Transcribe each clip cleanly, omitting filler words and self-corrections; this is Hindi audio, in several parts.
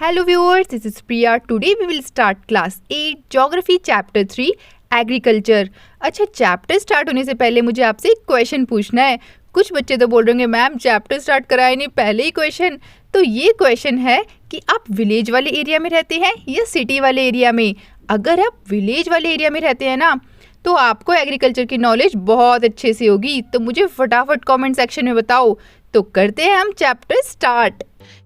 Hello viewers, this is Priya. Today we will start class 8 Geography Chapter 3 Agriculture. अच्छा, चैप्टर स्टार्ट होने से पहले मुझे आपसे एक क्वेश्चन पूछना है. कुछ बच्चे तो बोल रहे होंगे मैम चैप्टर स्टार्ट कराए नहीं, पहले ही क्वेश्चन. तो ये क्वेश्चन है कि आप विलेज वाले एरिया में रहते हैं या सिटी वाले एरिया में. अगर आप विलेज वाले एरिया में रहते हैं ना, तो आपको एग्रीकल्चर की नॉलेज बहुत अच्छे से होगी. तो मुझे फटाफट कमेंट सेक्शन में बताओ. तो करते हैं हम चैप्टर स्टार्ट.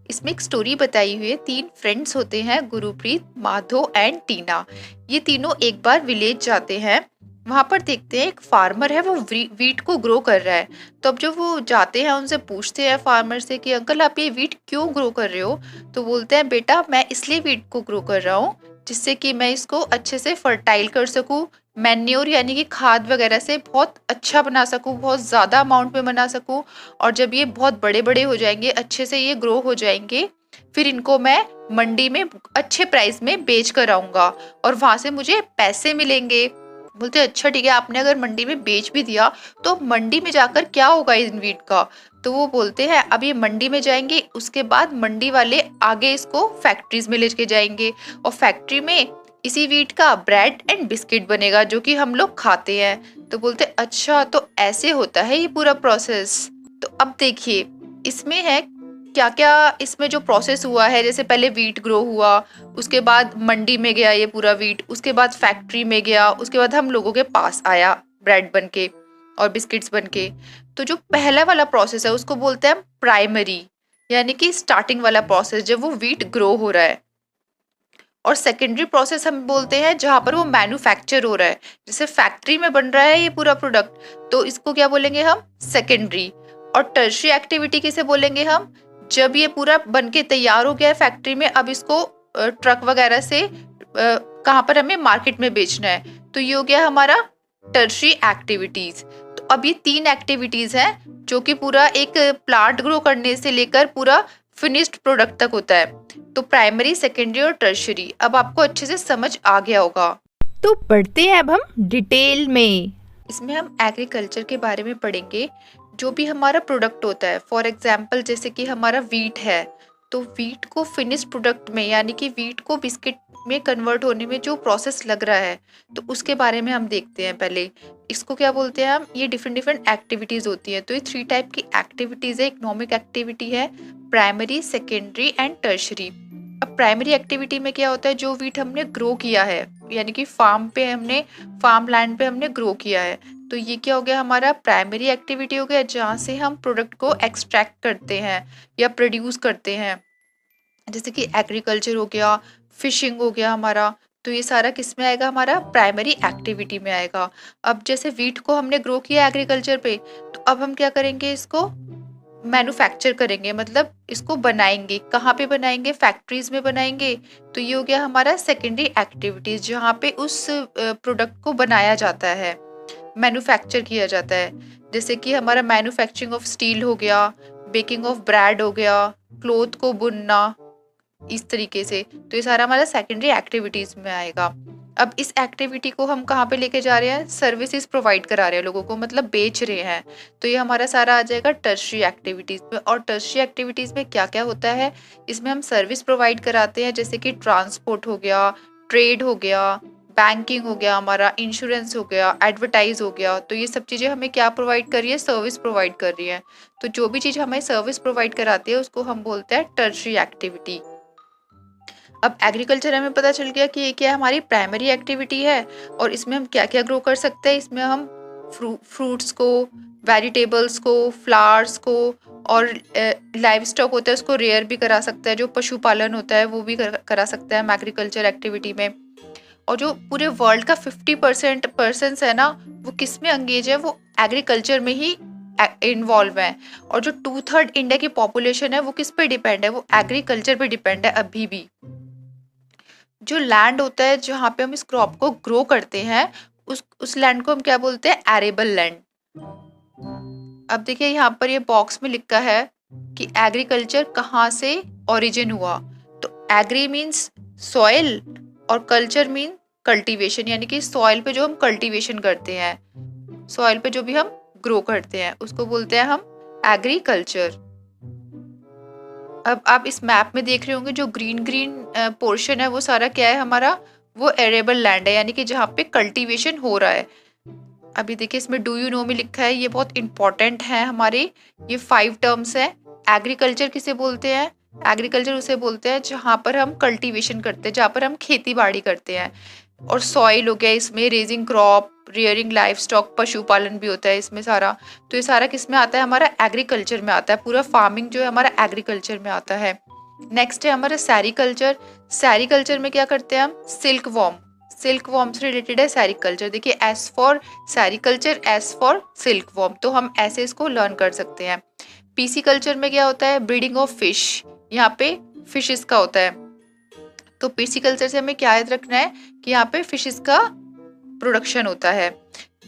इसमें एक स्टोरी बताई हुई है. 3 फ्रेंड्स होते हैं, गुरुप्रीत, माधव एंड टीना. ये तीनों एक बार विलेज जाते हैं. वहाँ पर देखते हैं एक फार्मर है, वो वीट को ग्रो कर रहा है. तो अब जब वो जाते हैं उनसे पूछते हैं फार्मर से कि अंकल आप ये वीट क्यों ग्रो कर रहे हो. तो बोलते हैं बेटा मैं इसलिए वीट को ग्रो कर रहा हूँ जिससे कि मैं इसको अच्छे से फर्टाइल कर सकूँ, मैन्योर यानी कि खाद वगैरह से बहुत अच्छा बना सकूँ, बहुत ज़्यादा अमाउंट में बना सकूँ. और जब ये बहुत बड़े बड़े हो जाएंगे, अच्छे से ये ग्रो हो जाएंगे, फिर इनको मैं मंडी में अच्छे प्राइस में बेच कर आऊँगा और वहाँ से मुझे पैसे मिलेंगे. बोलते अच्छा ठीक है, आपने अगर मंडी में बेच भी दिया तो मंडी में जाकर क्या होगा इन वीट का. तो वो बोलते हैं अब ये मंडी में जाएंगे, उसके बाद मंडी वाले आगे इसको फैक्ट्रीज में लेके जाएंगे और फैक्ट्री में इसी वीट का ब्रेड एंड बिस्किट बनेगा जो कि हम लोग खाते हैं. तो बोलते अच्छा तो ऐसे होता है ये पूरा प्रोसेस. तो अब देखिए इसमें है क्या क्या इसमें जो प्रोसेस हुआ है. जैसे पहले वीट ग्रो हुआ, उसके बाद मंडी में गया ये पूरा वीट, उसके बाद फैक्ट्री में गया, उसके बाद हम लोगों के पास आया ब्रेड बन के और बिस्किट्स बन के. तो जो पहला वाला प्रोसेस है उसको बोलते हैं प्राइमरी, यानी कि स्टार्टिंग वाला प्रोसेस जब वो वीट ग्रो हो रहा है. और सेकेंडरी प्रोसेस हम बोलते हैं जहाँ पर वो मैन्युफैक्चर हो रहा है, जैसे फैक्ट्री में बन रहा है ये पूरा प्रोडक्ट, तो इसको क्या बोलेंगे हम सेकेंडरी. और टर्शरी एक्टिविटी किसे बोलेंगे हम, जब ये पूरा बन के तैयार हो गया है फैक्ट्री में, अब इसको ट्रक वगैरह से कहाँ पर हमें मार्केट में बेचना है, तो ये हो गया हमारा टर्शरी एक्टिविटीज. तो अब ये 3 एक्टिविटीज हैं जो कि पूरा एक प्लांट ग्रो करने से लेकर पूरा फिनिश्ड प्रोडक्ट तक होता है. तो प्राइमरी, सेकेंडरी और टर्शरी अब आपको अच्छे से समझ आ गया होगा. तो पढ़ते हैं अब हम डिटेल में. इसमें हम एग्रीकल्चर के बारे में पढ़ेंगे. जो भी हमारा प्रोडक्ट होता है, फॉर एग्जांपल जैसे कि हमारा वीट है, तो वीट को फिनिश्ड प्रोडक्ट में यानी कि वीट को बिस्किट में कन्वर्ट होने में जो प्रोसेस लग रहा है, तो उसके बारे में हम देखते हैं. पहले इसको क्या बोलते हैं हम, ये डिफरेंट एक्टिविटीज़ होती हैं. तो ये 3 टाइप की एक्टिविटीज़ है. इकोनॉमिक एक्टिविटी है, प्राइमरी, सेकेंडरी एंड टर्शरी. अब प्राइमरी एक्टिविटी में क्या होता है, जो वीट हमने ग्रो किया है यानी कि फार्म लैंड पे हमने ग्रो किया है, तो ये क्या हो गया हमारा प्राइमरी एक्टिविटी हो गया, जहाँ से हम प्रोडक्ट को एक्सट्रैक्ट करते हैं या प्रोड्यूस करते हैं. जैसे कि एग्रीकल्चर हो गया, फिशिंग हो गया हमारा, तो ये सारा किस में आएगा, हमारा प्राइमरी एक्टिविटी में आएगा. अब जैसे वीट को हमने ग्रो किया एग्रीकल्चर पे, तो अब हम क्या करेंगे, इसको मैन्युफैक्चर करेंगे, मतलब इसको बनाएंगे. कहाँ पे बनाएंगे, फैक्ट्रीज में बनाएंगे. तो ये हो गया हमारा सेकेंडरी एक्टिविटीज, जहाँ पे उस प्रोडक्ट को बनाया जाता है, मैन्युफैक्चर किया जाता है. जैसे कि हमारा मैन्युफैक्चरिंग ऑफ स्टील हो गया, बेकिंग ऑफ ब्रेड हो गया, क्लोथ को बुनना, इस तरीके से. तो ये सारा हमारा सेकेंडरी एक्टिविटीज में आएगा. अब इस एक्टिविटी को हम कहाँ पे लेके जा रहे हैं, सर्विसेज प्रोवाइड करा रहे हैं लोगों को, मतलब बेच रहे हैं. तो ये हमारा सारा आ जाएगा टर्शरी एक्टिविटीज में. और टर्शरी एक्टिविटीज में क्या क्या होता है, इसमें हम सर्विस प्रोवाइड कराते हैं, जैसे कि ट्रांसपोर्ट हो गया, ट्रेड हो गया, बैंकिंग हो गया, हमारा इंश्योरेंस हो गया, एडवर्टाइज हो गया. तो ये सब चीज़ें हमें क्या प्रोवाइड कर रही है, सर्विस प्रोवाइड कर रही है. तो जो भी चीज़ हमें सर्विस प्रोवाइड कराती है उसको हम बोलते हैं टर्शरी एक्टिविटी. अब एग्रीकल्चर हमें पता चल गया कि ये क्या हमारी प्राइमरी एक्टिविटी है और इसमें हम क्या क्या ग्रो कर सकते हैं. इसमें हम फ्रूट्स को, वेजिटेबल्स को, फ्लावर्स को, और लाइव स्टॉक होता है उसको रेयर भी करा सकता है. जो पशुपालन होता है वो भी करा सकता है हम एग्रीकल्चर एक्टिविटी में. और जो पूरे वर्ल्ड का 50% पर्सन्स है ना, वो किस में एंगेज है, वो एग्रीकल्चर में ही इन्वॉल्व है. और जो 2/3 इंडिया की पॉपुलेशन है वो किस पे डिपेंड है, वो एग्रीकल्चर पे डिपेंड है अभी भी. जो लैंड होता है जहाँ पे हम इस क्रॉप को ग्रो करते हैं, उस लैंड को हम क्या बोलते हैं, एरेबल लैंड. अब देखिए यहाँ पर ये बॉक्स में लिखा है कि एग्रीकल्चर कहाँ से ओरिजिन हुआ. तो एग्री मीन्स सॉइल और कल्चर मीन कल्टीवेशन, यानी कि सॉइल पे जो हम कल्टीवेशन करते हैं, सॉइल पे जो भी हम ग्रो करते हैं, उसको बोलते हैं हम एग्रीकल्चर. अब आप इस मैप में देख रहे होंगे जो ग्रीन ग्रीन पोर्शन है वो सारा क्या है हमारा, वो एरेबल लैंड है, यानी कि जहाँ पे कल्टीवेशन हो रहा है। अभी देखिए इसमें डू यू नो में लिखा है, ये बहुत इंपॉर्टेंट है हमारे, ये 5 टर्म्स है। एग्रीकल्चर किसे बोलते हैं? एग्रीकल्चर उसे बोलते हैं जहाँ पर हम कल्टीवेशन करते हैं, जहाँ पर हम खेती बाड़ी करते हैं। और सॉइल हो गया, इसमें raising crop, rearing life stock, पशुपालन भी होता है इसमें सारा। तो ये सारा किस में आता है? हमारा एग्रीकल्चर में आता है। पूरा फार्मिंग जो है हमारा एग्रीकल्चर में आता है। नेक्स्ट है हमारा सेरिकल्चर। सेरिकल्चर में क्या करते हैं हम? सिल्क वॉर्म, सिल्क वॉर्म से रिलेटेड है सेरिकल्चर। देखिए S for sericulture, S for silk worm, तो हम ऐसे इसको लर्न कर सकते हैं। पीसी कल्चर में क्या होता है? ब्रीडिंग ऑफ फिश, यहाँ पे फिशेस का होता है। तो पीसी कल्चर से हमें क्या याद रखना है कि यहाँ पे फिशेस का प्रोडक्शन होता है।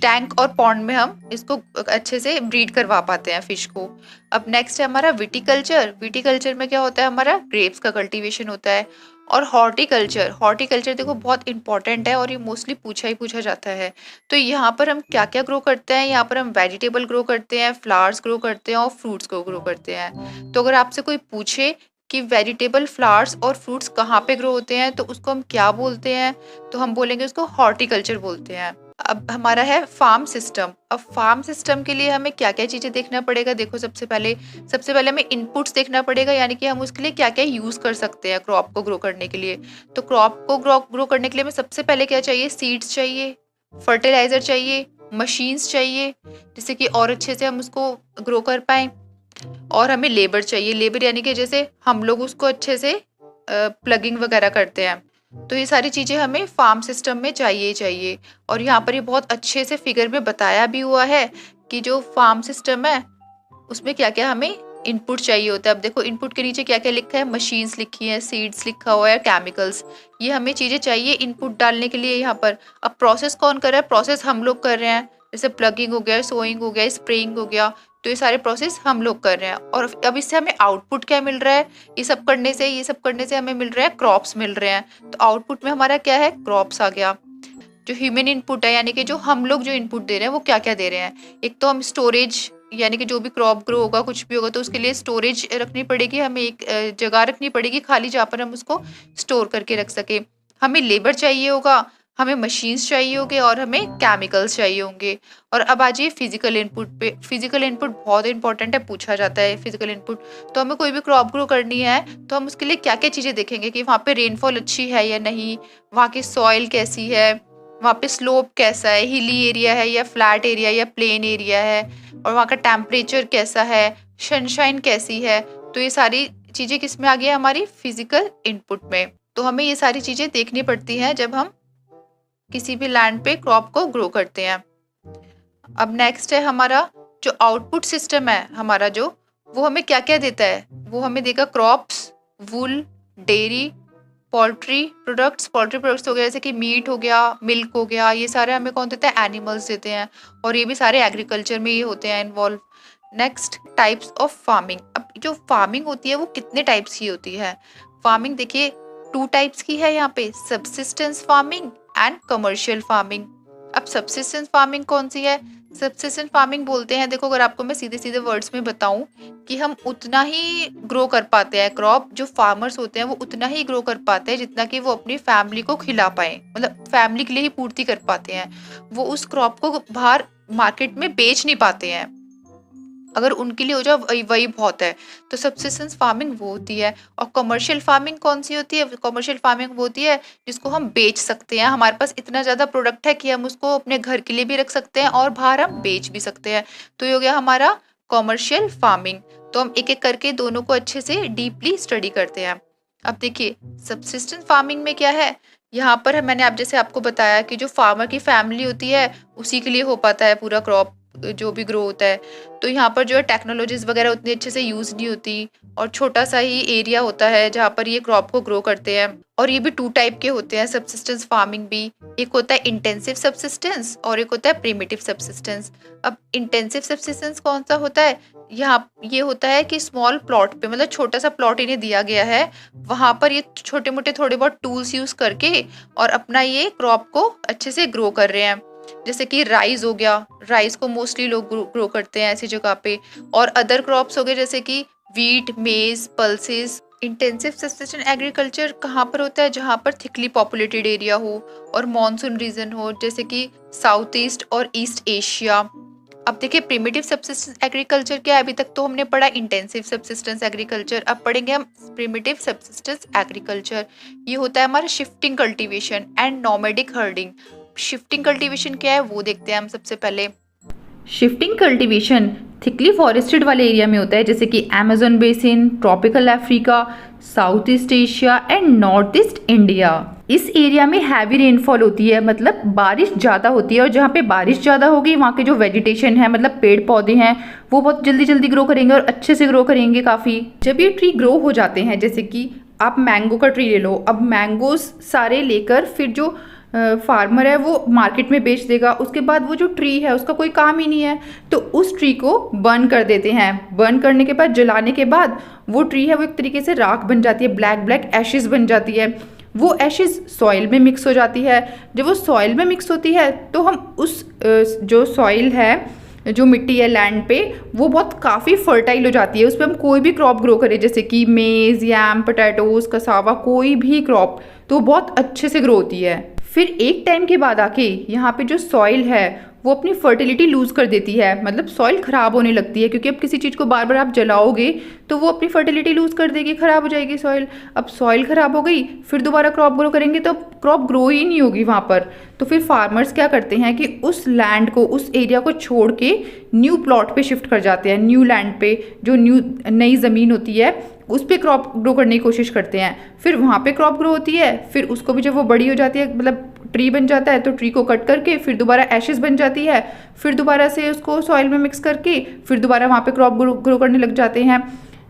टैंक और पॉन्ड में हम इसको अच्छे से ब्रीड करवा पाते हैं फिश को। अब नेक्स्ट है हमारा विटिकल्चर। विटिकल्चर में क्या होता है? हमारा ग्रेप्स का कल्टीवेशन होता है। और हॉर्टिकल्चर, हॉर्टिकल्चर देखो बहुत इंपॉर्टेंट है और ये मोस्टली पूछा जाता है। तो यहाँ पर हम क्या क्या ग्रो करते हैं? यहाँ पर हम वेजिटेबल ग्रो करते हैं, फ्लावर्स ग्रो करते हैं और फ्रूट्स को ग्रो करते हैं। तो अगर आपसे कोई पूछे कि वेजिटेबल, फ्लावर्स और फ्रूट्स कहाँ पे ग्रो होते हैं तो उसको हम क्या बोलते हैं? तो हम बोलेंगे उसको हॉर्टिकल्चर बोलते हैं। अब हमारा है फार्म सिस्टम। अब फार्म सिस्टम के लिए हमें क्या क्या चीजें देखना पड़ेगा? देखो सबसे पहले हमें इनपुट्स देखना पड़ेगा, यानी कि हम उसके लिए क्या क्या यूज कर सकते हैं क्रॉप को ग्रो करने के लिए। तो क्रॉप को ग्रो करने के लिए हमें सबसे पहले क्या चाहिए? सीड्स चाहिए, फर्टिलाइजर चाहिए, मशीन्स चाहिए, जिससे कि और अच्छे से हम उसको ग्रो कर पाए। और हमें लेबर चाहिए, लेबर यानी कि जैसे हम लोग उसको अच्छे से प्लगिंग वगैरह करते हैं। तो ये सारी चीज़ें हमें फार्म सिस्टम में चाहिए। और यहाँ पर ये बहुत अच्छे से फिगर में बताया भी हुआ है कि जो फार्म सिस्टम है उसमें क्या क्या हमें इनपुट चाहिए होता है। अब देखो इनपुट के नीचे क्या क्या लिखा है? मशीन्स लिखी है, सीड्स लिखा हुआ है, केमिकल्स, ये हमें चीज़ें चाहिए इनपुट डालने के लिए यहाँ पर। अब प्रोसेस कौन कर रहा है? प्रोसेस हम लोग कर रहे हैं, जैसे प्लगिंग हो गया, सोइंग हो गया, स्प्रेइंग हो गया, तो ये सारे प्रोसेस हम लोग कर रहे हैं। और अब इससे हमें आउटपुट क्या मिल रहा है? ये सब करने से हमें मिल रहा है क्रॉप्स मिल रहे हैं। तो आउटपुट में हमारा क्या है? क्रॉप्स आ गया। जो ह्यूमन इनपुट है, यानी कि जो हम लोग जो इनपुट दे रहे हैं वो क्या क्या दे रहे हैं? एक तो हम स्टोरेज, यानी कि जो भी क्रॉप ग्रो होगा, कुछ भी होगा, तो उसके लिए स्टोरेज रखनी पड़ेगी, हमें एक जगह रखनी पड़ेगी खाली जहाँ पर हम उसको स्टोर करके रख सके। हमें लेबर चाहिए होगा, हमें मशीन्स चाहिए होंगे और हमें केमिकल्स चाहिए होंगे। और अब आ जाइए फिजिकल इनपुट पे। फिजिकल इनपुट बहुत इंपॉर्टेंट है, पूछा जाता है फिजिकल इनपुट। तो हमें कोई भी क्रॉप ग्रो करनी है तो हम उसके लिए क्या क्या चीज़ें देखेंगे कि वहाँ पे रेनफॉल अच्छी है या नहीं, वहाँ की सॉइल कैसी है, वहाँ पे स्लोप कैसा है, हिली एरिया है या फ्लैट एरिया या प्लेन एरिया है, और वहाँ का टेम्परेचर कैसा है, सनशाइन कैसी है। तो ये सारी चीज़ें किस में आ गई है? हमारी फिजिकल इनपुट में। तो हमें ये सारी चीज़ें देखनी पड़ती हैं जब हम किसी भी लैंड पे क्रॉप को ग्रो करते हैं। अब नेक्स्ट है हमारा जो आउटपुट सिस्टम है हमारा, जो वो हमें क्या क्या देता है? वो हमें देगा क्रॉप्स, वुल, डेयरी, पोल्ट्री प्रोडक्ट्स हो गया, जैसे कि मीट हो गया, मिल्क हो गया, ये सारे हमें कौन देता है? एनिमल्स देते हैं। और ये भी सारे एग्रीकल्चर में ही होते हैं involve. Next, types of farming. अब जो फार्मिंग होती है वो कितने टाइप्स की होती है? फार्मिंग देखिए 2 टाइप्स की है यहाँ पे, subsistence farming and commercial farming. अब सब्सिस्टेंस फार्मिंग कौन सी है? सब्सिस्टेंस फार्मिंग बोलते हैं, देखो अगर आपको मैं सीधे सीधे वर्ड्स में बताऊं, कि हम उतना ही ग्रो कर पाते हैं क्रॉप, जो फार्मर्स होते हैं वो उतना ही ग्रो कर पाते हैं जितना कि वो अपनी फैमिली को खिला पाए, मतलब फैमिली के लिए ही पूर्ति कर पाते हैं। वो उस क्रॉप को बाहर मार्केट में बेच नहीं पाते हैं, अगर उनके लिए हो जाए वही बहुत है। तो सब्सिस्टेंस फार्मिंग वो होती है। और कमर्शियल फार्मिंग कौन सी होती है? कमर्शियल फार्मिंग वो होती है जिसको हम बेच सकते हैं, हमारे पास इतना ज़्यादा प्रोडक्ट है कि हम उसको अपने घर के लिए भी रख सकते हैं और बाहर हम बेच भी सकते हैं। तो ये हो गया हमारा कमर्शियल फार्मिंग। तो हम एक एक करके दोनों को अच्छे से डीपली स्टडी करते हैं। अब देखिए सब्सिस्टेंस फार्मिंग में क्या है, यहाँ पर मैंने आप जैसे आपको बताया कि जो फार्मर की फैमिली होती है उसी के लिए हो पाता है पूरा क्रॉप जो भी ग्रो होता है। तो यहाँ पर जो है टेक्नोलॉजीज वगैरह उतनी अच्छे से यूज नहीं होती, और छोटा सा ही एरिया होता है जहाँ पर ये क्रॉप को ग्रो करते हैं। और ये भी 2 टाइप के होते हैं सब्सिस्टेंस फार्मिंग भी, एक होता है इंटेंसिव सब्सिस्टेंस और एक होता है प्रिमिटिव सब्सिस्टेंस। अब इंटेंसिव सब्सिस्टेंस कौन सा होता है? यहाँ ये होता है कि स्मॉल प्लॉट पे, मतलब छोटा सा प्लॉट इन्हें दिया गया है, वहां पर ये छोटे मोटे थोड़े बहुत टूल्स यूज करके और अपना ये क्रॉप को अच्छे से ग्रो कर रहे हैं। जैसे कि राइस हो गया, राइस को मोस्टली लोग ग्रो करते हैं ऐसी जगह पे। और अदर क्रॉप्स हो गए जैसे कि वीट, मेज, पल्सेस। इंटेंसिव सब्सिस्टेंस एग्रीकल्चर कहाँ पर होता है? जहाँ पर थिकली पॉपुलेटेड एरिया हो और मॉनसून रीजन हो, जैसे कि साउथ ईस्ट और ईस्ट एशिया। अब देखिए प्रिमिटिव सब्सिस्टेंस एग्रीकल्चर क्या है? अभी तक तो हमने पढ़ा इंटेंसिव सब्सिस्टेंस एग्रीकल्चर, अब पढ़ेंगे हम प्रिमिटिव सब्सिस्टेंस एग्रीकल्चर। ये होता है हमारा shifting cultivation and nomadic herding. Shifting cultivation क्या है वो देखते हैं हम सबसे पहले। शिफ्टिंग कल्टीवेशन थिकली फॉरेस्टेड वाले एरिया में होता है, जैसे कि Amazon basin, tropical Africa, south east Asia and north east India. इस एरिया में हैवी रेनफॉल होती है, मतलब बारिश ज़्यादा होती है, और जहाँ पे बारिश ज़्यादा होगी वहाँ के जो वेजिटेशन है, मतलब पेड़ पौधे हैं, वो बहुत जल्दी जल्दी ग्रो करेंगे और अच्छे से ग्रो करेंगे काफ़ी। जब ये ट्री ग्रो हो जाते हैं, जैसे कि आप मैंगो का ट्री ले लो, अब मैंगोज सारे लेकर फिर जो फार्मर है वो मार्केट में बेच देगा, उसके बाद वो जो ट्री है उसका कोई काम ही नहीं है, तो उस ट्री को बर्न कर देते हैं। बर्न करने के बाद, जलाने के बाद वो ट्री है वो एक तरीके से राख बन जाती है, ब्लैक ब्लैक एशेस बन जाती है। वो एशेस सॉइल में मिक्स हो जाती है। जब वो सॉइल में मिक्स होती है तो हम उस जो सॉइल है, जो मिट्टी है लैंड पे, वो बहुत काफ़ी फर्टाइल हो जाती है। उस पर हम कोई भी क्रॉप ग्रो करें, जैसे कि मेज़, यैम, पोटैटोज, कसावा, कोई भी क्रॉप, तो बहुत अच्छे से ग्रो होती है। फिर एक टाइम के बाद आके यहाँ पे जो सॉइल है वो अपनी फर्टिलिटी लूज़ कर देती है, मतलब सॉइल ख़राब होने लगती है, क्योंकि अब किसी चीज़ को बार बार आप जलाओगे तो वो अपनी फर्टिलिटी लूज़ कर देगी, ख़राब हो जाएगी सॉइल। अब सॉइल ख़राब हो गई, फिर दोबारा क्रॉप ग्रो करेंगे तो क्रॉप ग्रो ही नहीं होगी वहाँ पर। तो फिर फार्मर्स क्या करते हैं कि उस लैंड को, उस एरिया को छोड़ के न्यू प्लॉट पे शिफ्ट कर जाते हैं। न्यू लैंड पे जो नई ज़मीन होती है उस पर क्रॉप ग्रो करने की कोशिश करते हैं। फिर वहाँ पे क्रॉप ग्रो होती है, फिर उसको भी जब वो बड़ी हो जाती है, मतलब ट्री बन जाता है, तो ट्री को कट करके फिर दोबारा एशेस बन जाती है, फिर दोबारा से उसको सॉइल में मिक्स करके फिर दोबारा वहाँ पे क्रॉप ग्रो करने लग जाते हैं।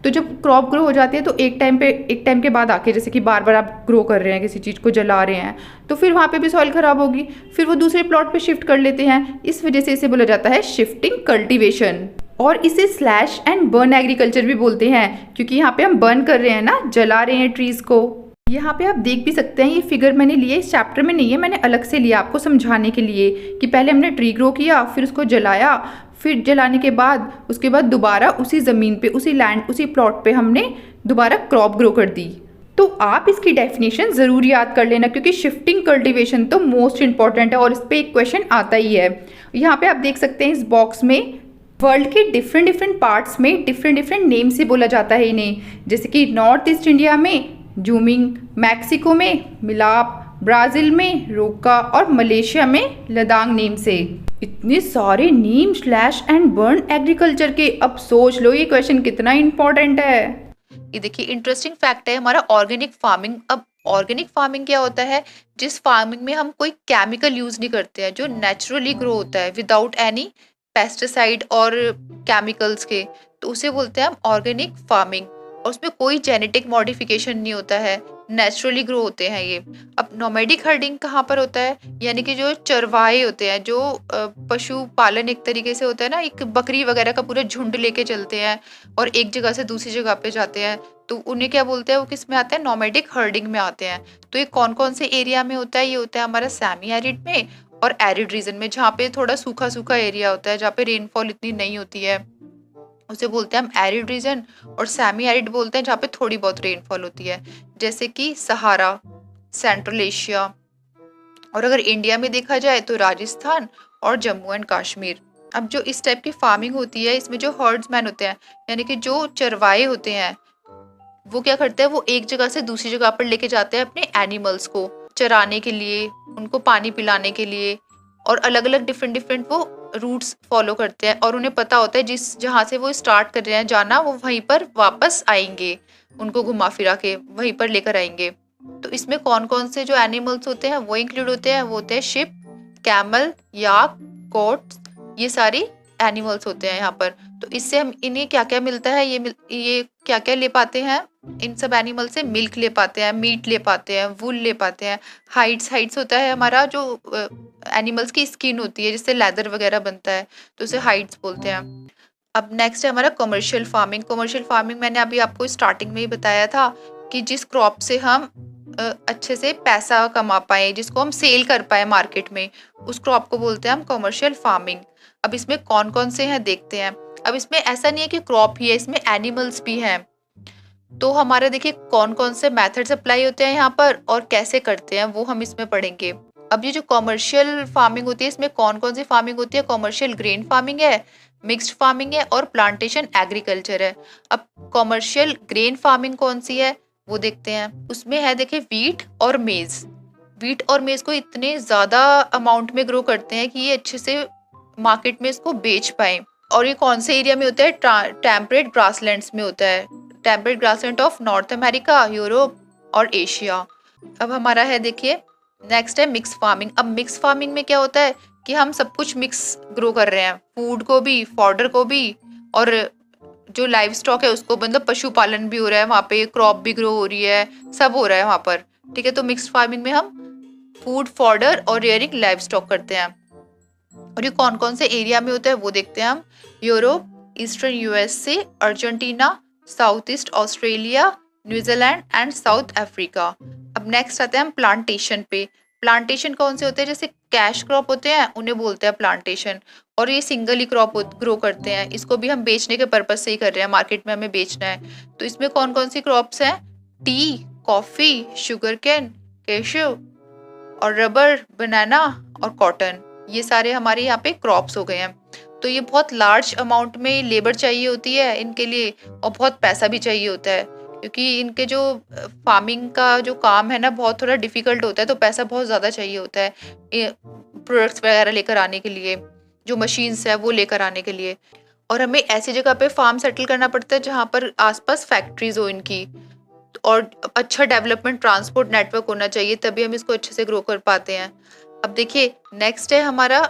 तो जब क्रॉप ग्रो हो जाती है तो एक टाइम के बाद आके, जैसे कि बार बार आप ग्रो कर रहे हैं, किसी चीज़ को जला रहे हैं, तो फिर वहाँ पे भी सॉइल ख़राब होगी, फिर वो दूसरे प्लॉट पे शिफ्ट कर लेते हैं। इस वजह से इसे बोला जाता है शिफ्टिंग कल्टीवेशन। और इसे स्लैश एंड बर्न एग्रीकल्चर भी बोलते हैं, क्योंकि यहाँ पे हम बर्न कर रहे हैं ना, जला रहे हैं ट्रीज़ को। यहाँ पे आप देख भी सकते हैं, ये फिगर मैंने लिए इस चैप्टर में नहीं है, मैंने अलग से लिया आपको समझाने के लिए कि पहले हमने ट्री ग्रो किया, फिर उसको जलाया, फिर जलाने के बाद उसके बाद दोबारा उसी ज़मीन पे, उसी लैंड, उसी प्लॉट पे हमने दोबारा क्रॉप ग्रो कर दी। तो आप इसकी डेफिनेशन ज़रूर याद कर लेना, क्योंकि शिफ्टिंग कल्टीवेशन तो मोस्ट इंपॉर्टेंट है और इस पर एक क्वेश्चन आता ही है। यहाँ पे आप देख सकते हैं इस बॉक्स में वर्ल्ड के डिफरेंट पार्ट्स में डिफरेंट नेम से बोला जाता है इन्हें, जैसे कि नॉर्थ ईस्ट इंडिया में जूमिंग, मैक्सिको में मिलाप, ब्राज़ील में रोका और मलेशिया में लदांग नेम से। इतने सारे name slash and burn agriculture के, अब सोच लो ये क्वेश्चन कितना इंपॉर्टेंट है। ये देखिए इंटरेस्टिंग फैक्ट है हमारा ऑर्गेनिक फार्मिंग। अब ऑर्गेनिक फार्मिंग क्या होता है? जिस फार्मिंग में हम कोई केमिकल यूज नहीं करते हैं, जो नेचुरली ग्रो होता है विदाउट एनी पेस्टिसाइड और केमिकल्स के, तो उसे बोलते हैं हम ऑर्गेनिक फार्मिंग। और उसमें कोई जेनेटिक मॉडिफिकेशन नहीं होता है, नेचुरली ग्रो होते हैं ये। अब नोमैडिक हर्डिंग कहाँ पर होता है? यानी कि जो चरवाहे होते हैं, जो पशु पालन एक तरीके से होता है ना, एक बकरी वगैरह का पूरा झुंड लेके चलते हैं और एक जगह से दूसरी जगह पे जाते हैं, तो उन्हें क्या बोलते हैं? वो किस में आते हैं? नोमैडिक हर्डिंग में आते हैं। तो ये कौन कौन से एरिया में होता है? ये होता है हमारा सेमी एरिड में और एरिड रीजन में, जहाँ पे थोड़ा सूखा सूखा एरिया होता है, जहाँ पे रेनफॉल इतनी नहीं होती है, उसे बोलते हैं हम एरिड रीजन। और सेमी एरिड बोलते हैं जहाँ पे थोड़ी बहुत रेनफॉल होती है, जैसे कि सहारा, सेंट्रल एशिया। और अगर इंडिया में देखा जाए तो राजस्थान और जम्मू एंड कश्मीर। अब जो इस टाइप की फार्मिंग होती है, इसमें जो हर्ड्समैन होते हैं, यानी कि जो चरवाहे होते हैं, वो क्या करते हैं? वो एक जगह से दूसरी जगह पर लेके जाते हैं अपने एनिमल्स को चराने के लिए, उनको पानी पिलाने के लिए, और अलग अलग डिफरेंट वो रूट्स फॉलो करते हैं, और उन्हें पता होता है जिस जहाँ से वो स्टार्ट कर रहे हैं जाना, वो वहीं पर वापस आएंगे, उनको घुमा फिरा के वहीं पर लेकर आएंगे। तो इसमें कौन कौन से जो एनिमल्स होते हैं वो इंक्लूड होते हैं? वो होते हैं शिप, कैमल, याक, गोट्स, ये सारी एनिमल्स होते हैं यहाँ पर। तो इससे हम इन्हें क्या क्या मिलता है? ये क्या क्या ले पाते हैं? इन सब एनिमल से मिल्क ले पाते हैं, मीट ले पाते हैं, वुल ले पाते हैं, हाइड्स होता है हमारा, जो एनिमल्स की स्किन होती है जिससे लेदर वगैरह बनता है, तो उसे हाइड्स बोलते हैं। अब नेक्स्ट है हमारा कमर्शियल फार्मिंग। कमर्शियल फार्मिंग मैंने अभी आपको स्टार्टिंग में ही बताया था कि जिस क्रॉप से हम अच्छे से पैसा कमा पाए, जिसको हम सेल कर पाए मार्केट में, उस क्रॉप को बोलते हैं हम कमर्शियल फार्मिंग। अब इसमें कौन कौन से हैं देखते हैं। अब इसमें ऐसा नहीं है कि क्रॉप ही है, इसमें एनिमल्स भी हैं। तो हमारे देखिए कौन कौन से मेथड्स अप्लाई होते हैं यहाँ पर और कैसे करते हैं वो हम इसमें पढ़ेंगे। अब ये जो कमर्शियल फार्मिंग होती है, इसमें कौन कौन सी फार्मिंग होती है। कमर्शियल ग्रेन फार्मिंग है, मिक्स्ड फार्मिंग है और प्लांटेशन एग्रीकल्चर है। अब कमर्शियल ग्रेन फार्मिंग कौन सी है वो देखते हैं। उसमें है देखिए वीट और मेज। वीट और मेज को इतने ज्यादा अमाउंट में ग्रो करते हैं कि ये अच्छे से मार्केट में इसको बेच पाए। और ये कौन से एरिया में होता है, टेम्परेट ग्रासलैंड्स में होता है, temperate grassland of north America, Europe और एशिया। अब हमारा है देखिए नेक्स्ट है मिक्स फार्मिंग। अब मिक्स फार्मिंग में क्या होता है कि हम सब कुछ मिक्स ग्रो कर रहे हैं, फूड को भी, फॉडर को भी, और जो लाइव स्टॉक है उसको, मतलब पशुपालन भी हो रहा है वहाँ पे, क्रॉप भी ग्रो हो रही है, सब हो रहा है वहाँ पर। ठीक है, तो मिक्स फार्मिंग में हम फूड, फॉडर और रेयरिंग लाइव स्टॉक करते हैं। और ये कौन कौन से एरिया में होता है वो देखते हैं हम। Europe, eastern USA, Argentina, south east Australia, New Zealand and south Africa. अब नेक्स्ट आते हैं हम प्लांटेशन पे। प्लांटेशन कौन से होते हैं, जैसे कैश क्रॉप होते हैं उन्हें बोलते हैं प्लांटेशन। और ये सिंगल ही क्रॉप ग्रो करते हैं, इसको भी हम बेचने के पर्पज से ही कर रहे हैं, मार्केट में हमें बेचना है। तो इसमें कौन कौन सी क्रॉप्स हैं, T, coffee, sugar cane, cashew और रबर, बनाना और कॉटन। ये सारे हमारे यहाँ पे क्रॉप्स हो गए हैं। तो ये बहुत लार्ज अमाउंट में लेबर चाहिए होती है इनके लिए, और बहुत पैसा भी चाहिए होता है, क्योंकि इनके जो फार्मिंग का जो काम है ना बहुत थोड़ा डिफिकल्ट होता है, तो पैसा बहुत ज़्यादा चाहिए होता है प्रोडक्ट्स वगैरह लेकर आने के लिए, जो मशीन्स है वो लेकर आने के लिए। और हमें ऐसी जगह पे फार्म सेटल करना पड़ता है जहाँ पर आसपास फैक्ट्रीज हो इनकी, और अच्छा डेवलपमेंट ट्रांसपोर्ट नेटवर्क होना चाहिए, तभी हम इसको अच्छे से ग्रो कर पाते हैं। अब देखिए नेक्स्ट है हमारा,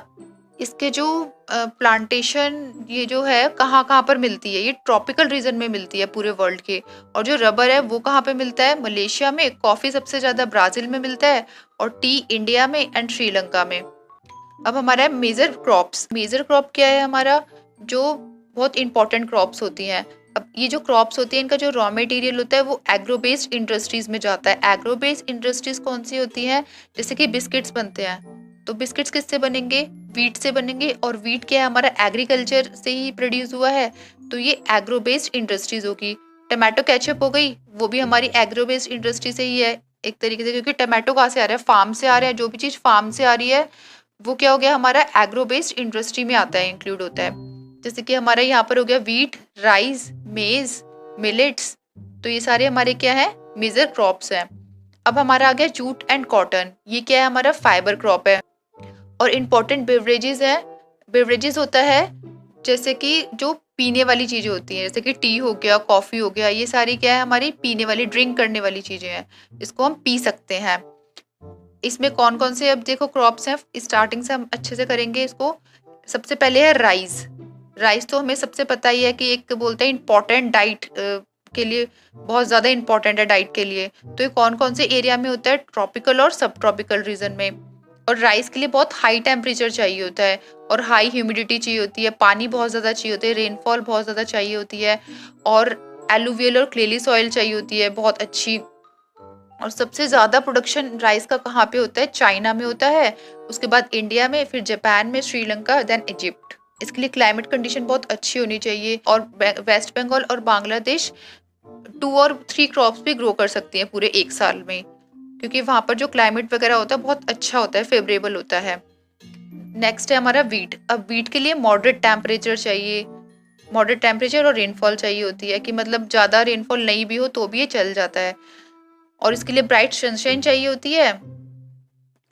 इसके जो प्लांटेशन ये जो है कहाँ कहाँ पर मिलती है, ये ट्रॉपिकल रीजन में मिलती है पूरे वर्ल्ड के। और जो रबर है वो कहाँ पे मिलता है, मलेशिया में। कॉफी सबसे ज्यादा ब्राजील में मिलता है, और टी इंडिया में एंड श्रीलंका में। अब हमारा है मेजर क्रॉप्स। मेजर क्रॉप क्या है हमारा, जो बहुत इंपॉर्टेंट क्रॉप्स होती हैं। अब ये जो क्रॉप्स होती है इनका जो रॉ मटेरियल होता है वो एग्रो बेस्ड इंडस्ट्रीज में जाता है। एग्रो बेस्ड इंडस्ट्रीज कौन सी होती हैं, जैसे कि बिस्किट्स बनते हैं, तो बिस्किट्स किससे बनेंगे, वीट से बनेंगे। और वीट क्या है हमारा, एग्रीकल्चर से ही प्रोड्यूस हुआ है, तो ये एग्रो बेस्ड इंडस्ट्रीज होगी। टमाटो केचप हो गई, वो भी हमारी एग्रो बेस्ड इंडस्ट्री से ही है एक तरीके से, क्योंकि टमाटो कहाँ से आ रहा है, फार्म से आ रहा है। जो भी चीज़ फार्म से आ रही है वो क्या हो गया हमारा, एग्रो बेस्ड इंडस्ट्री में आता है, इंक्लूड होता है। जैसे कि हमारा यहाँ पर हो गया वीट, राइस, मेज, मिलेट्स, तो ये सारे हमारे क्या है, मेजर क्रॉप्स हैं। अब हमारा आ गया जूट एंड कॉटन। ये क्या है हमारा, फाइबर क्रॉप है। और इम्पोर्टेंट बेवरेजेस है, बेवरेजेस होता है जैसे कि जो पीने वाली चीज़ें होती हैं, जैसे कि टी हो गया, कॉफ़ी हो गया, ये सारी क्या है हमारी पीने वाली, ड्रिंक करने वाली चीज़ें हैं, इसको हम पी सकते हैं। इसमें कौन कौन से अब देखो क्रॉप्स हैं, स्टार्टिंग से हम अच्छे से करेंगे इसको। सबसे पहले है राइस। राइस तो हमें सबसे पता ही है कि एक बोलते हैं इम्पॉर्टेंट डाइट के लिए, बहुत ज़्यादा इम्पॉर्टेंट है डाइट के लिए। तो ये कौन कौन से एरिया में होता है, ट्रॉपिकल और सब ट्रॉपिकल रीजन में। और राइस के लिए बहुत हाई टेम्परेचर चाहिए होता है, और हाई ह्यूमिडिटी चाहिए होती है, पानी बहुत ज़्यादा चाहिए होता है, रेनफॉल बहुत ज़्यादा चाहिए होती है, और एलुवियल और क्लेली सॉइल चाहिए होती है बहुत अच्छी। और सबसे ज़्यादा प्रोडक्शन राइस का कहाँ पे होता है, चाइना में होता है, उसके बाद इंडिया में, फिर जापान में, श्रीलंका, देन इजिप्ट। इसके लिए क्लाइमेट कंडीशन बहुत अच्छी होनी चाहिए। और वेस्ट बंगाल और बांग्लादेश 2 और 3 क्रॉप्स भी ग्रो कर सकती हैं पूरे एक साल में, क्योंकि वहाँ पर जो क्लाइमेट वगैरह होता है बहुत अच्छा होता है, फेवरेबल होता है। नेक्स्ट है हमारा वीट। अब वीट के लिए मॉडरेट टेम्परेचर चाहिए, मॉडरेट टेम्परेचर और रेनफॉल चाहिए होती है, कि मतलब ज़्यादा रेनफॉल नहीं भी हो तो भी ये चल जाता है। और इसके लिए ब्राइट सनशाइन चाहिए होती है।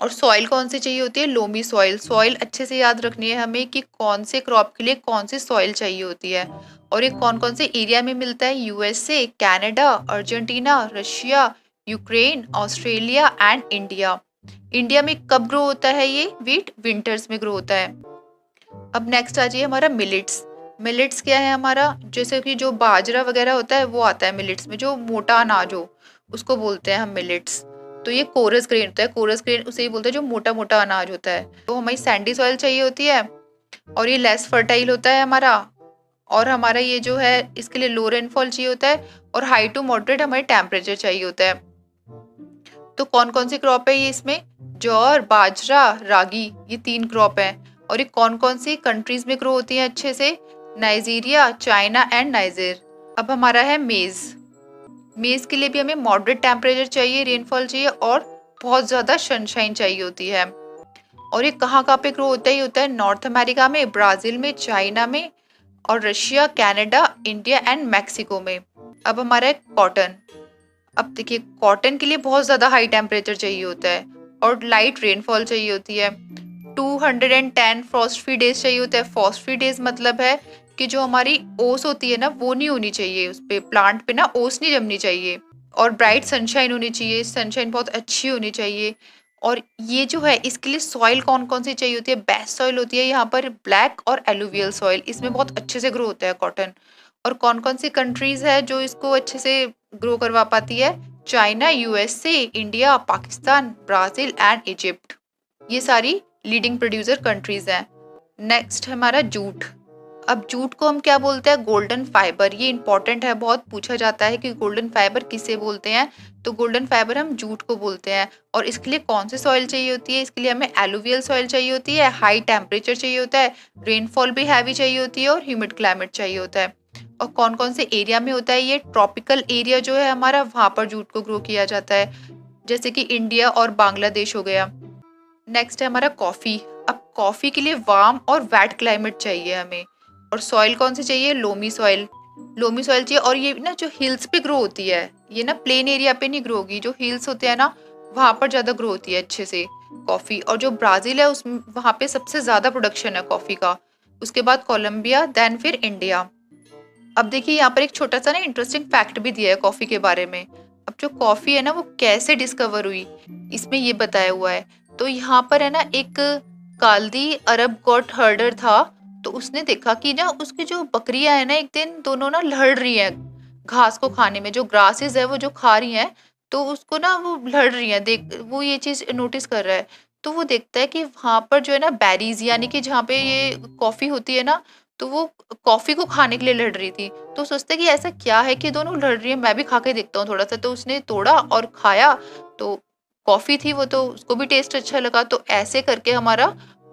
और सॉइल कौन सी चाहिए होती है, लोमी सॉइल। सॉइल अच्छे से याद रखनी है हमें कि कौन से क्रॉप के लिए कौन सी सॉइल चाहिए होती है। और ये कौन कौन से एरिया में मिलता है, USA, Canada, Argentina, Russia, Ukraine, Australia and India. India में कब ग्रो होता है ये वीट, विंटर्स में ग्रो होता है। अब नेक्स्ट आ जाइए हमारा मिलेट्स। मिलेट्स क्या है हमारा, जैसे कि जो बाजरा वगैरह होता है वो आता है मिलेट्स में, जो मोटा अनाज हो उसको बोलते हैं हम मिलेट्स। तो ये कोरस ग्रेन होता है, कोरस ग्रेन उसे ही बोलते हैं जो मोटा मोटा अनाज होता है। तो हमें सैंडी सॉइल चाहिए होती है, और ये लेस फर्टाइल होता है हमारा। और हमारा ये जो है इसके लिए लो रेनफॉल चाहिए होता है, और हाई टू मॉडरेट हमारे टेम्परेचर चाहिए होता है। तो कौन कौन सी क्रॉप है ये इसमें? ज्वार, बाजरा, रागी, ये 3 क्रॉप है। और ये कौन कौन सी कंट्रीज में ग्रो होती हैं अच्छे से? Nigeria, China and niger. अब हमारा है मेज। मेज के लिए भी हमें मॉडरेट टेम्परेचर चाहिए, रेनफॉल चाहिए और बहुत ज्यादा सनशाइन चाहिए होती है। और ये कहाँ कहाँ पे ग्रो होता है? ये होता है नॉर्थ अमेरिका में, ब्राजील में, चाइना में और Russia, Canada, India and Mexico में। अब हमारा है कॉटन। अब देखिए कॉटन के लिए बहुत ज्यादा हाई टेम्परेचर चाहिए होता है और लाइट रेनफॉल चाहिए होती है। 210 फ्रॉस्ट फ्री डेज चाहिए होता है। फ्रॉस्ट फ्री डेज मतलब है कि जो हमारी ओस होती है ना वो नहीं होनी चाहिए, उस पे प्लांट पे ना ओस नहीं जमनी चाहिए। और ब्राइट सनशाइन होनी चाहिए, सनशाइन बहुत अच्छी होनी चाहिए। और ये जो है इसके लिए सॉइल कौन कौन सी चाहिए होती है? बेस्ट सॉइल होती है यहाँ पर ब्लैक और एलुवियल सॉइल, इसमें बहुत अच्छे से ग्रो होता है कॉटन। और कौन कौन सी कंट्रीज है जो इसको अच्छे से ग्रो करवा पाती है? China, USA, India, Pakistan, Brazil and Egypt, ये सारी लीडिंग प्रोड्यूसर कंट्रीज हैं। नेक्स्ट हमारा जूट। अब जूट को हम क्या बोलते हैं? Golden fibre. ये इंपॉर्टेंट है, बहुत पूछा जाता है कि गोल्डन फाइबर किसे बोलते हैं, तो गोल्डन फाइबर हम जूट को बोलते हैं। और इसके लिए कौन सी सॉइल चाहिए होती है? इसके लिए हमें एलुवियल सॉइल चाहिए होती है, हाई टेम्परेचर चाहिए होता है, रेनफॉल भी हैवी चाहिए होती है और ह्यूमिड क्लाइमेट चाहिए होता है। और कौन कौन से एरिया में होता है ये? ट्रॉपिकल एरिया जो है हमारा, वहां पर जूट को ग्रो किया जाता है, जैसे कि इंडिया और बांग्लादेश हो गया। नेक्स्ट है हमारा कॉफी। अब कॉफी के लिए वार्म और वेट क्लाइमेट चाहिए हमें। और सॉइल कौन सी चाहिए? Loamy soil. लोमी सॉइल चाहिए। और ये ना जो हिल्स पे ग्रो होती है, ये ना प्लेन एरिया पे नहीं ग्रो होगी, जो हिल्स होते हैं ना वहां पर ज्यादा ग्रो होती है अच्छे से कॉफी। और जो ब्राजील है उस वहां पे सबसे ज्यादा प्रोडक्शन है कॉफी का। उसके बाद कोलंबिया, देन फिर इंडिया। अब देखिए यहाँ पर एक छोटा सा ना इंटरेस्टिंग फैक्ट भी दिया है कॉफी के बारे में। अब जो कॉफी है ना वो कैसे डिस्कवर हुई, इसमें ये बताया हुआ है। तो यहाँ पर है ना एक काल्दी अरब गॉट हर्डर था, तो उसने देखा कि ना उसकी जो बकरियां है ना एक दिन दोनों ना लड़ रही हैं घास को खाने में, जो ग्रासेस है वो जो खा रही हैं, तो उसको ना वो लड़ रही हैं, देख वो ये चीज नोटिस कर रहा है। तो वो देखता है कि वहां पर जो है ना बेरीज, यानी कि जहाँ पे ये कॉफी होती है ना, तो वो कॉफी को खाने के लिए लड़ रही थी। तो सोचते कि ऐसा क्या है कि दोनों लड़ रही है, मैं भी खा के देखता हूँ थोड़ा सा। तो उसने तोड़ा और खाया, तो कॉफी थी वो, तो उसको भी टेस्ट अच्छा लगा। तो ऐसे करके हमारा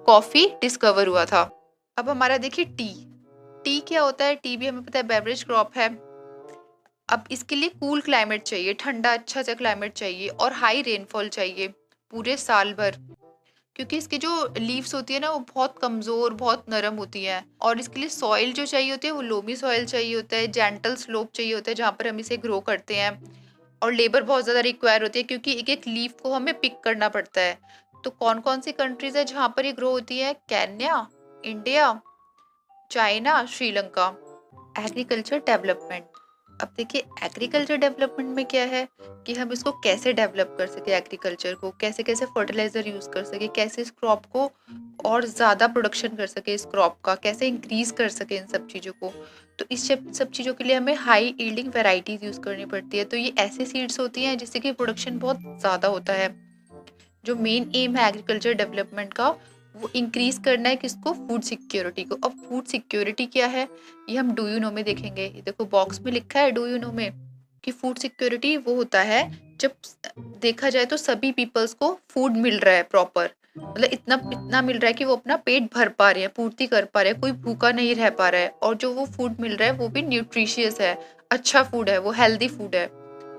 कॉफी डिस्कवर हुआ था। अब हमारा देखिए टी। टी क्या होता है? टी भी हमें पता है बेवरेज क्रॉप है। अब इसके लिए कूल क्लाइमेट चाहिए, ठंडा अच्छा सा क्लाइमेट चाहिए और हाई रेनफॉल चाहिए पूरे साल भर, क्योंकि इसकी जो लीव्स होती है ना वो बहुत कमजोर, बहुत नरम होती है। और इसके लिए सॉइल जो चाहिए होती है वो लोमी सॉइल चाहिए होता है, जेंटल स्लोप चाहिए होता है जहाँ पर हम इसे ग्रो करते हैं। और लेबर बहुत ज्यादा रिक्वायर होती है क्योंकि एक एक लीफ को हमें पिक करना पड़ता है। तो कौन कौन सी कंट्रीज है जहाँ पर ये ग्रो होती है? Kenya, India, China, Sri Lanka. Agriculture development. अब देखिए एग्रीकल्चर डेवलपमेंट में क्या है कि हम इसको कैसे डेवलप कर सके, एग्रीकल्चर को कैसे कैसे फर्टिलाइजर यूज कर सके, कैसे इस क्रॉप को और ज्यादा प्रोडक्शन कर सके, इस क्रॉप का कैसे इंक्रीज कर सके, इन सब चीजों को। तो इस सब चीजों के लिए हमें हाई यील्डिंग वेराइटीज यूज करनी पड़ती है। तो ये ऐसी सीड्स होती हैं जिससे कि प्रोडक्शन बहुत ज्यादा होता है। जो मेन एम है एग्रीकल्चर डेवलपमेंट का वो इंक्रीज करना है किसको? फूड सिक्योरिटी को। अब फूड सिक्योरिटी क्या है ये हम डू यू नो में देखेंगे। ये देखो बॉक्स में लिखा है डू यू नो में कि फूड सिक्योरिटी वो होता है जब देखा जाए तो सभी पीपल्स को फूड मिल रहा है प्रॉपर, मतलब इतना इतना मिल रहा है कि वो अपना पेट भर पा रहे हैं, पूर्ति कर पा रहे हैं, कोई भूखा नहीं रह पा रहा है। और जो वो फूड मिल रहा है वो भी न्यूट्रिशियस है, अच्छा फूड है, वो हेल्दी फूड है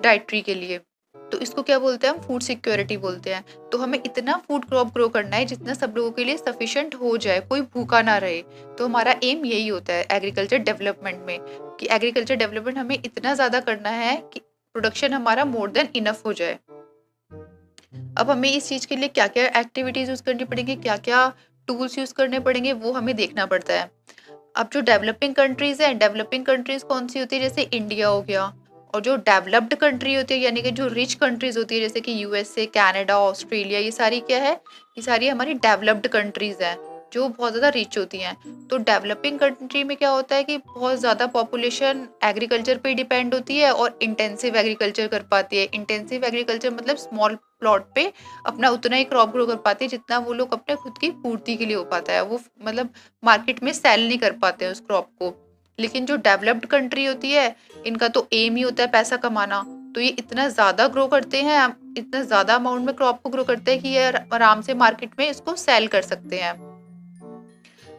डाइट्री के लिए। तो इसको क्या बोलते हैं? हम फूड सिक्योरिटी बोलते हैं। तो हमें इतना फूड क्रॉप ग्रो करना है जितना सब लोगों के लिए सफिशिएंट हो जाए, कोई भूखा ना रहे। तो हमारा एम यही होता है एग्रीकल्चर डेवलपमेंट में कि एग्रीकल्चर डेवलपमेंट हमें इतना ज्यादा करना है कि प्रोडक्शन हमारा मोर देन इनफ हो जाए। अब हमें इस चीज के लिए क्या क्या एक्टिविटीज यूज करनी पड़ेंगी, क्या क्या टूल्स यूज करने पड़ेंगे, वो हमें देखना पड़ता है। अब जो डेवलपिंग कंट्रीज है, डेवलपिंग कंट्रीज कौन सी होती है? जैसे इंडिया हो गया। और जो डेवलप्ड कंट्री होती है यानी कि जो रिच कंट्रीज होती है जैसे कि यूएसए, कनाडा, ऑस्ट्रेलिया, ये सारी क्या है? ये सारी हमारी डेवलप्ड कंट्रीज हैं जो बहुत ज़्यादा रिच होती हैं। तो डेवलपिंग कंट्री में क्या होता है कि बहुत ज़्यादा पॉपुलेशन एग्रीकल्चर पे डिपेंड होती है और इंटेंसिव एग्रीकल्चर कर पाती है। इंटेंसिव एग्रीकल्चर मतलब स्मॉल प्लॉट पे अपना उतना ही क्रॉप ग्रो कर पाते हैं जितना वो लोग अपने खुद की पूर्ति के लिए हो पाता है, वो मतलब मार्केट में सेल नहीं कर पाते हैं उस क्रॉप को। लेकिन जो डेवलप्ड कंट्री होती है इनका तो एम ही होता है पैसा कमाना, तो ये इतना ज़्यादा ग्रो करते हैं, इतना ज़्यादा अमाउंट में क्रॉप को ग्रो करते हैं कि ये आराम से मार्केट में इसको सेल कर सकते हैं।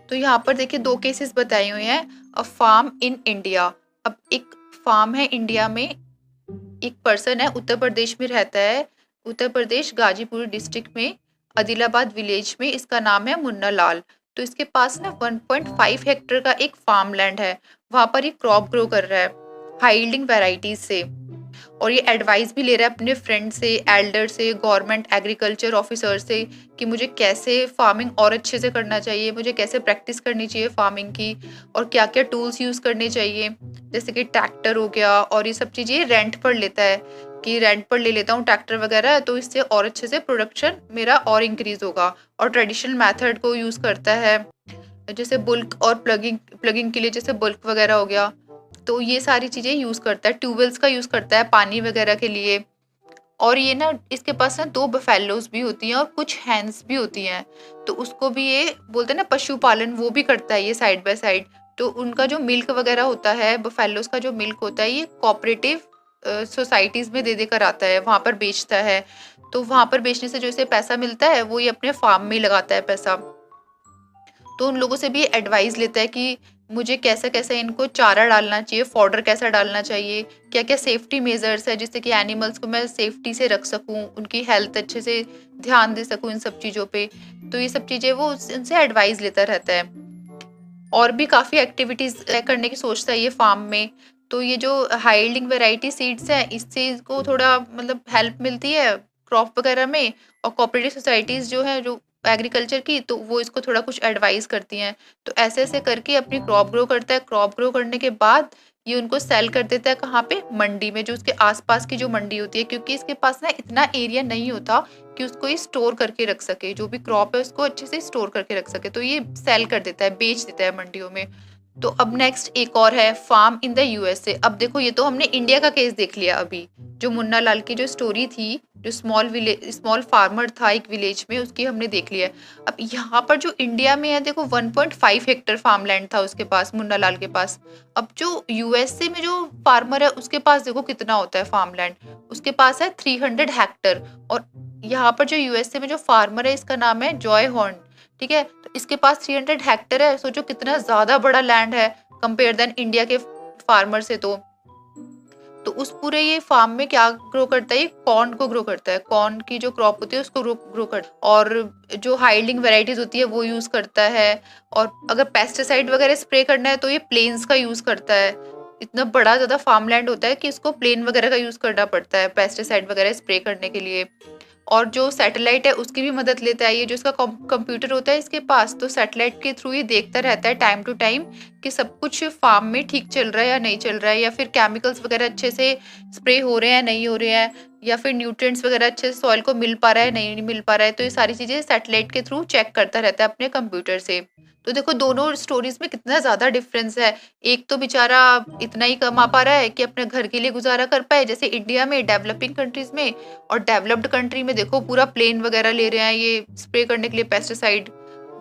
तो यहाँ पर देखिए 2 केसेस बताए हुए हैं। अ फार्म इन इंडिया, अब एक फार्म है इंडिया में, एक पर्सन है, उत्तर प्रदेश में रहता है, उत्तर प्रदेश गाजीपुर डिस्ट्रिक्ट में आदिलाबाद विलेज में, इसका नाम है मुन्ना लाल। तो इसके पास ना 1.5 हेक्टेयर का एक फार्म लैंड है, वहां पर ये क्रॉप ग्रो कर रहा है हाई यील्डिंग वेराइटीज से, और ये एडवाइस भी ले रहा है अपने फ्रेंड से, एल्डर से, गवर्नमेंट एग्रीकल्चर ऑफिसर से कि मुझे कैसे फार्मिंग और अच्छे से करना चाहिए, मुझे कैसे प्रैक्टिस करनी चाहिए फार्मिंग की, और क्या क्या टूल्स यूज़ करने चाहिए, जैसे कि ट्रैक्टर हो गया, और ये सब चीज़ें रेंट पर लेता है कि रेंट पर ले लेता हूँ ट्रैक्टर वगैरह, तो इससे और अच्छे से प्रोडक्शन मेरा और इंक्रीज होगा। और ट्रेडिशनल मेथड को यूज़ करता है, जैसे बुल्क और प्लगिंग के लिए जैसे बुल्क वगैरह हो गया, तो ये सारी चीज़ें यूज़ करता है। ट्यूबवेल्स का यूज़ करता है पानी वगैरह के लिए। और ये ना इसके पास ना 2 बफेलोज भी होती हैं और कुछ हैंस भी होती हैं, तो उसको भी ये बोलते हैं ना पशुपालन, वो भी करता है ये साइड बाय साइड। तो उनका जो मिल्क वगैरह होता है, बफेलोज का जो मिल्क होता है, ये कोऑपरेटिव सोसाइटीज़ में दे देकर आता है, वहाँ पर बेचता है। तो वहाँ पर बेचने से जो इसे पैसा मिलता है वो ये अपने फार्म में लगाता है पैसा। तो उन लोगों से भी एडवाइस लेता है कि मुझे कैसे कैसे इनको चारा डालना चाहिए, फॉडर कैसा डालना चाहिए, क्या क्या सेफ्टी मेजर्स है, जिससे कि एनिमल्स को मैं सेफ्टी से रख सकूं, उनकी हेल्थ अच्छे से ध्यान दे सकूं इन सब चीज़ों पे। तो ये सब चीज़ें वो उनसे एडवाइस लेता रहता है। और भी काफ़ी एक्टिविटीज़ करने की सोचता है ये फार्म में। तो ये जो हाई यील्डिंग वेराइटी सीड्स हैं, इससे इसको थोड़ा मतलब हेल्प मिलती है क्रॉप वगैरह में। और कोऑपरेटिव सोसाइटीज़ जो है जो एग्रीकल्चर की, तो वो इसको थोड़ा कुछ एडवाइस करती हैं। तो ऐसे ऐसे करके अपनी क्रॉप ग्रो करता है। क्रॉप ग्रो करने के बाद ये उनको सेल कर देता है कहाँ पे, मंडी में, जो उसके आसपास की जो मंडी होती है, क्योंकि इसके पास ना इतना एरिया नहीं होता कि उसको ये स्टोर करके रख सके, जो भी क्रॉप है उसको अच्छे से स्टोर करके रख सके, तो ये सेल कर देता है, बेच देता है मंडियों में। तो अब नेक्स्ट एक और है फार्म इन द यूएसए। अब देखो ये तो हमने इंडिया का केस देख लिया अभी, जो मुन्ना लाल की जो स्टोरी थी, जो स्मॉल फार्मर था एक विलेज में, उसकी हमने देख लिया। अब यहाँ पर जो इंडिया में है, देखो 1.5 हेक्टेयर फार्म लैंड था उसके पास, मुन्ना लाल के पास। अब जो यूएसए में जो फार्मर है उसके पास देखो कितना होता है फार्म लैंड, उसके पास है 300 हेक्टेयर। और यहाँ पर जो यूएसए में जो फार्मर है, इसका नाम है जॉय हॉर्न, ठीक है। तो इसके पास 300 हेक्टेयर है, सोचो कितना ज्यादा बड़ा लैंड है कंपेयर देन इंडिया के फार्मर से। तो उस पूरे ये फार्म में क्या ग्रो करता है, ये कॉर्न को ग्रो करता है, कॉर्न की जो क्रॉप होती है उसको ग्रो करता है, और जो हाई यील्डिंग वेराइटीज होती है वो यूज करता है। और अगर पेस्टिसाइड वगैरह स्प्रे करना है तो ये प्लेन्स का यूज करता है। इतना बड़ा ज्यादा फार्म लैंड होता है कि इसको प्लेन वगैरह का यूज करना पड़ता है पेस्टिसाइड वगैरह स्प्रे करने के लिए। और जो सैटेलाइट है उसकी भी मदद लेता है, ये जो इसका कंप्यूटर होता है इसके पास, तो सैटेलाइट के थ्रू ये देखता रहता है टाइम टू टाइम कि सब कुछ फार्म में ठीक चल रहा है या नहीं चल रहा है, या फिर केमिकल्स वगैरह अच्छे से स्प्रे हो रहे हैं नहीं हो रहे हैं, या फिर न्यूट्रिएंट्स वगैरह अच्छे से सॉइल को मिल पा रहा है नहीं मिल पा रहा है। तो ये सारी चीज़ें सैटेलाइट के थ्रू चेक करता रहता है अपने कंप्यूटर से। तो देखो दोनों स्टोरीज में कितना ज़्यादा डिफरेंस है। एक तो बेचारा इतना ही कमा पा रहा है कि अपने घर के लिए गुजारा कर पाए, जैसे इंडिया में डेवलपिंग कंट्रीज में, और डेवलप्ड कंट्री में देखो पूरा प्लेन वगैरह ले रहे हैं ये स्प्रे करने के लिए पेस्टिसाइड,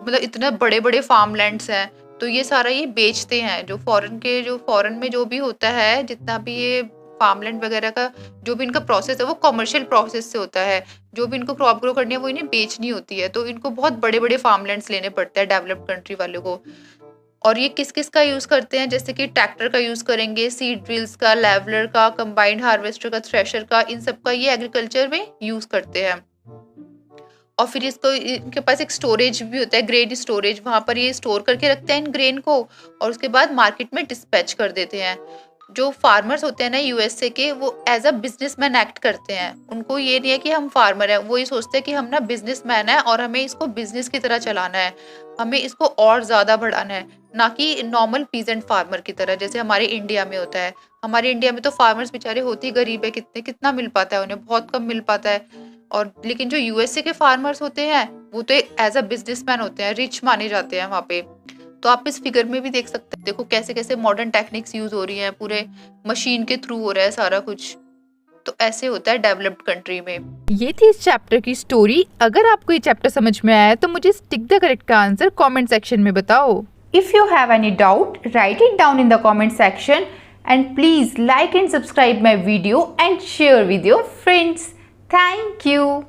मतलब इतना बड़े बड़े फार्म लैंड्स हैं। तो ये सारा ये बेचते हैं, जो फॉरेन में जो भी होता है, जितना भी ये फार्मलैंड वगैरह का जो भी इनका प्रोसेस है वो कमर्शियल प्रोसेस से होता है। जो भी इनको क्रॉप ग्रो करनी है वो इन्हें बेचनी होती है, तो इनको बहुत बड़े बड़े फार्मलैंड्स लेने पड़ते हैं डेवलप्ड कंट्री वालों को। और ये किस किस का यूज़ करते हैं, जैसे कि ट्रैक्टर का यूज़ करेंगे, सीड ड्रिल्स का, लेवलर का, कंबाइंड हार्वेस्टर का, थ्रेशर का, इन सब का ये एग्रीकल्चर में यूज़ करते हैं। और फिर इसको इनके पास एक स्टोरेज भी होता है, ग्रेन स्टोरेज, वहाँ पर ये स्टोर करके रखते हैं इन ग्रेन को, और उसके बाद मार्केट में डिस्पैच कर देते हैं। जो फार्मर्स होते हैं ना यूएसए के, वो एज अ बिजनेसमैन एक्ट करते हैं। उनको ये नहीं है कि हम फार्मर हैं, वो ये सोचते हैं कि हम ना बिजनेसमैन है और हमें इसको बिजनेस की तरह चलाना है, हमें इसको और ज़्यादा बढ़ाना है, ना कि नॉर्मल पीजेंट फार्मर की तरह जैसे हमारे इंडिया में होता है। हमारे इंडिया में तो फार्मर्स बेचारे होते ही गरीब है, कितना मिल पाता है उन्हें, बहुत कम मिल पाता है। और लेकिन जो यूएसए के फार्मर्स होते हैं वो तो एज अ बिजनेसमैन होते हैं, रिच माने जाते हैं वहाँ पे। तो आप इस फिगर में भी देख सकते हैं, देखो कैसे कैसे मॉडर्न टेक्निक्स यूज हो रही हैं, पूरे मशीन के थ्रू हो रहा है सारा कुछ। तो ऐसे होता है डेवलप्ड कंट्री में। ये थी इस चैप्टर की स्टोरी। अगर आपको ये चैप्टर समझ में आया तो मुझे टिक द करेक्ट का आंसर कमेंट सेक्शन में बताओ। If you have any doubt, right it down in the comment section and please like and subscribe my video and share with your friends. Thank you.